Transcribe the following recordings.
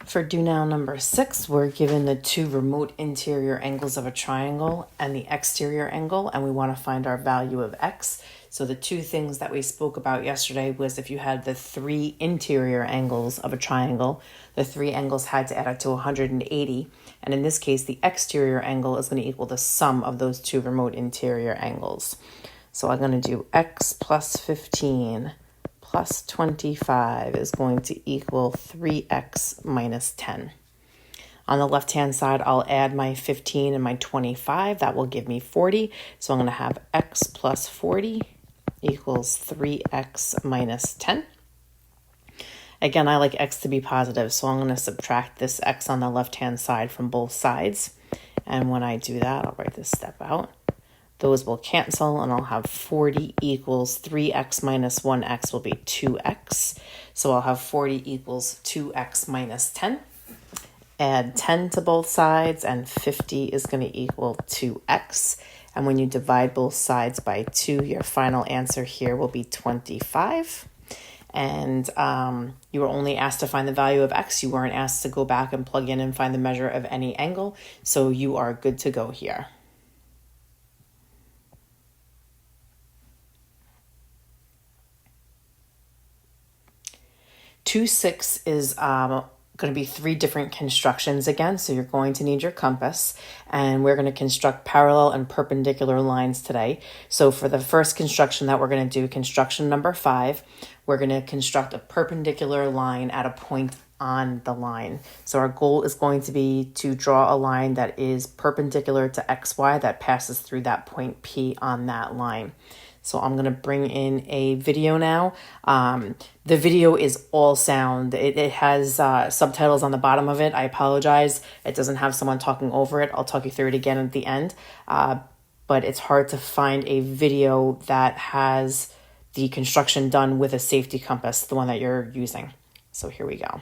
For do now number 6, we're given the two remote interior angles of a triangle and the exterior angle, and we want to find our value of x. So the two things that we spoke about yesterday was if you had the 3 interior angles of a triangle, the 3 angles had to add up to 180. And in this case, the exterior angle is going to equal the sum of those two remote interior angles. So I'm going to do x plus 15 plus 25 is going to equal 3x minus 10. On the left-hand side, I'll add my 15 and my 25. That will give me 40. So I'm going to have x plus 40 equals 3x minus 10. Again, I like x to be positive, so I'm going to subtract this x on the left-hand side from both sides. And when I do that, I'll write this step out. Those will cancel, and I'll have 40 equals 3x minus 1x will be 2x. So I'll have 40 equals 2x minus 10. Add 10 to both sides, and 50 is going to equal 2x. And when you divide both sides by 2, your final answer here will be 25. And you were only asked to find the value of x. You weren't asked to go back and plug in and find the measure of any angle. So you are good to go here. 2-6 is going to be 3 different constructions again. So you're going to need your compass, and we're going to construct parallel and perpendicular lines today. So for the first construction that we're going to do, construction number 5, we're going to construct a perpendicular line at a point on the line. So our goal is going to be to draw a line that is perpendicular to XY that passes through that point P on that line. So I'm going to bring in a video now. The video is all sound. It has subtitles on the bottom of it. I apologize. It doesn't have someone talking over it. I'll talk you through it again at the end. But it's hard to find a video that has the construction done with a safety compass, the one that you're using. So here we go.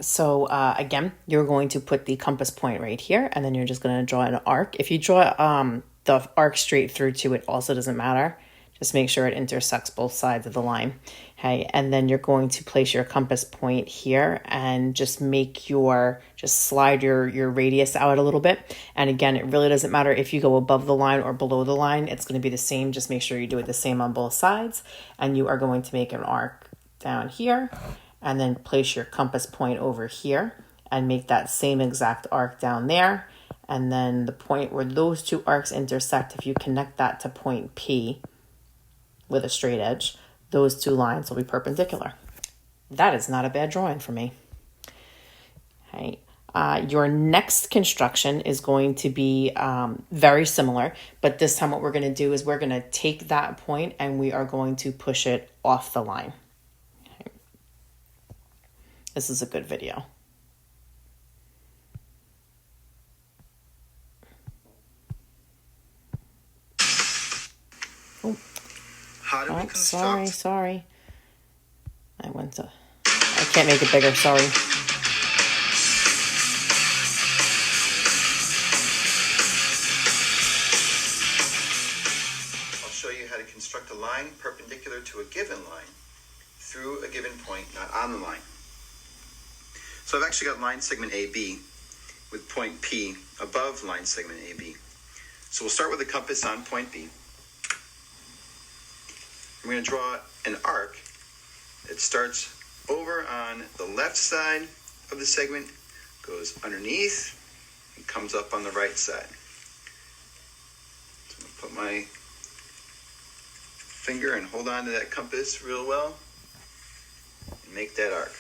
So again, you're going to put the compass point right here, and then you're just going to draw an arc. If you draw the arc straight through to it, also doesn't matter. Just make sure it intersects both sides of the line. Okay, and then you're going to place your compass point here and just slide your radius out a little bit. And again, it really doesn't matter if you go above the line or below the line. It's going to be the same. Just make sure you do it the same on both sides. And you are going to make an arc down here, and then place your compass point over here and make that same exact arc down there. And then the point where those two arcs intersect, if you connect that to point P with a straight edge, those two lines will be perpendicular. That is not a bad drawing for me. Okay. Your next construction is going to be very similar, but this time what we're going to do is we're going to take that point and we are going to push it off the line. This is a good video. How do we construct? Sorry. I can't make it bigger, sorry. to a given line through a given point not on the line. So I've actually got line segment AB with point P above line segment AB. So we'll start with the compass on point B. I'm going to draw an arc that starts over on the left side of the segment, goes underneath, and comes up on the right side. So I'm going to put my finger and hold on to that compass real well and make that arc.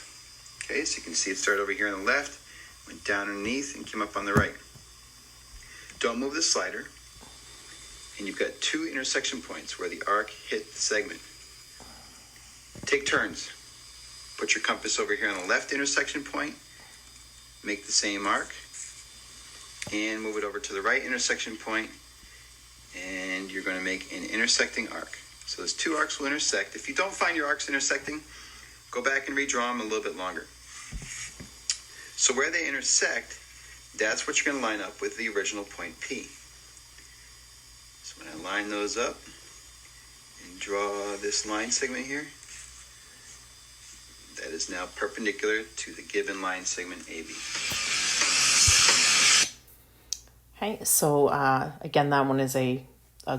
Okay, so you can see it started over here on the left, went down underneath, and came up on the right. Don't move the slider, and you've got two intersection points where the arc hit the segment. Take turns. Put your compass over here on the left intersection point, make the same arc, and move it over to the right intersection point, and you're going to make an intersecting arc. So those two arcs will intersect. If you don't find your arcs intersecting, go back and redraw them a little bit longer. So where they intersect, that's what you're going to line up with the original point P. So when I line those up and draw this line segment here, that is now perpendicular to the given line segment AB. Okay, so again, that one is a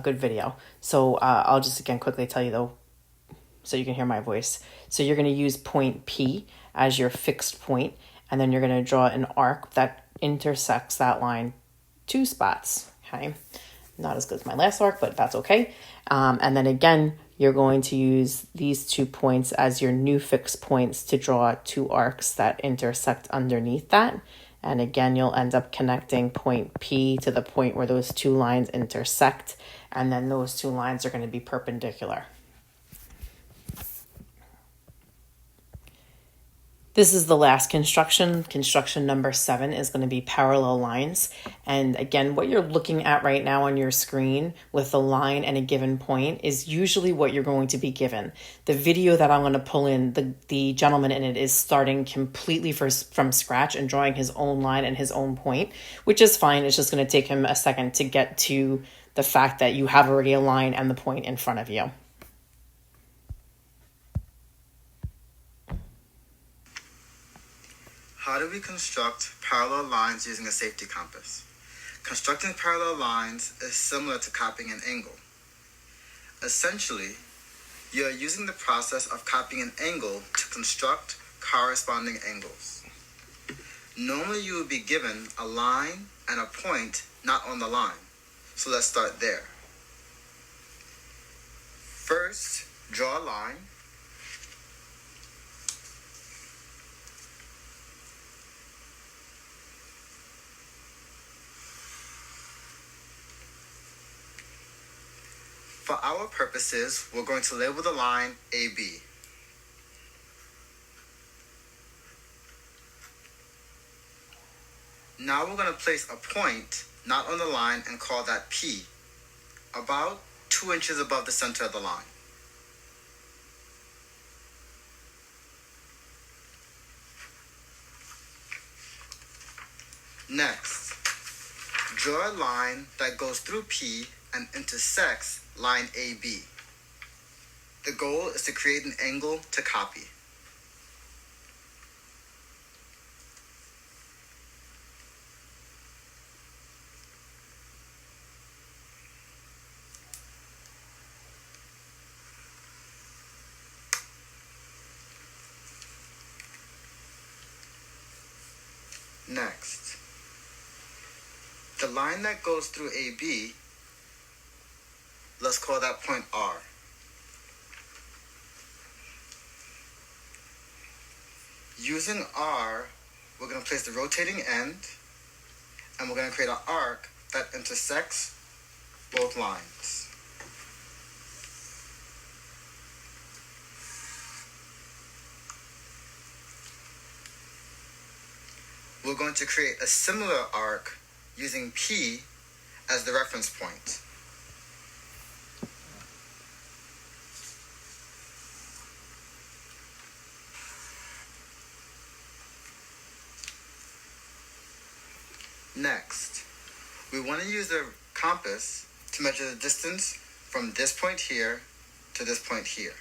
good video. So I'll just again quickly tell you though, so you can hear my voice. So you're going to use point P as your fixed point, and then you're going to draw an arc that intersects that line two spots. Okay, not as good as my last arc, but that's okay. And then again, you're going to use these 2 points as your new fixed points to draw two arcs that intersect underneath that. And again, you'll end up connecting point P to the point where those two lines intersect, and then those two lines are going to be perpendicular. This is the last construction. Construction number 7 is going to be parallel lines. And again, what you're looking at right now on your screen with a line and a given point is usually what you're going to be given. The video that I'm going to pull in, the gentleman in it is starting completely from scratch and drawing his own line and his own point, which is fine. It's just going to take him a second to get to the fact that you have already a line and the point in front of you. How do we construct parallel lines using a safety compass? Constructing parallel lines is similar to copying an angle. Essentially, you are using the process of copying an angle to construct corresponding angles. Normally, you would be given a line and a point not on the line. So let's start there. First, draw a line. For our purposes, we're going to label the line AB. Now we're going to place a point not on the line and call that P, about 2 inches above the center of the line. Next, draw a line that goes through P and intersects line AB. The goal is to create an angle to copy. Next, the line that goes through AB, let's call that point R. Using R, we're going to place the rotating end, and we're going to create an arc that intersects both lines. We're going to create a similar arc using P as the reference point. Next, we want to use the compass to measure the distance from this point here to this point here.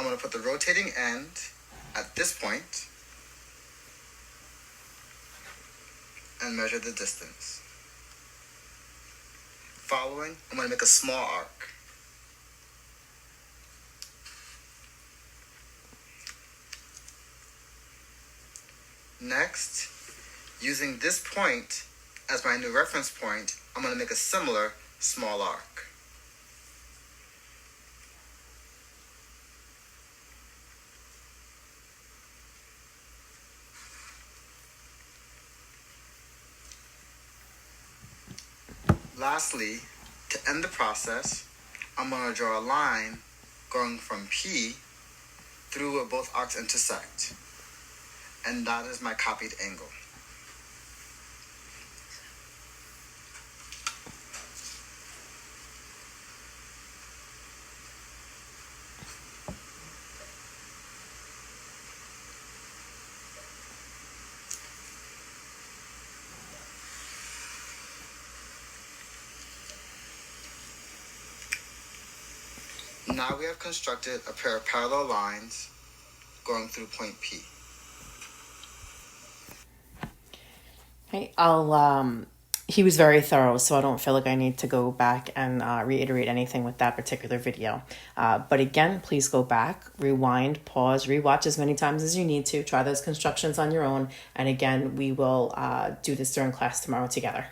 I'm going to put the rotating end at this point and measure the distance. Following, I'm going to make a small arc. Next, using this point as my new reference point, I'm going to make a similar small arc. Lastly, to end the process, I'm going to draw a line going from P through where both arcs intersect. And that is my copied angle. Now we have constructed a pair of parallel lines going through point P. Hey, he was very thorough, so I don't feel like I need to go back and reiterate anything with that particular video. But again, please go back, rewind, pause, rewatch as many times as you need to. Try those constructions on your own. And again, we will do this during class tomorrow together.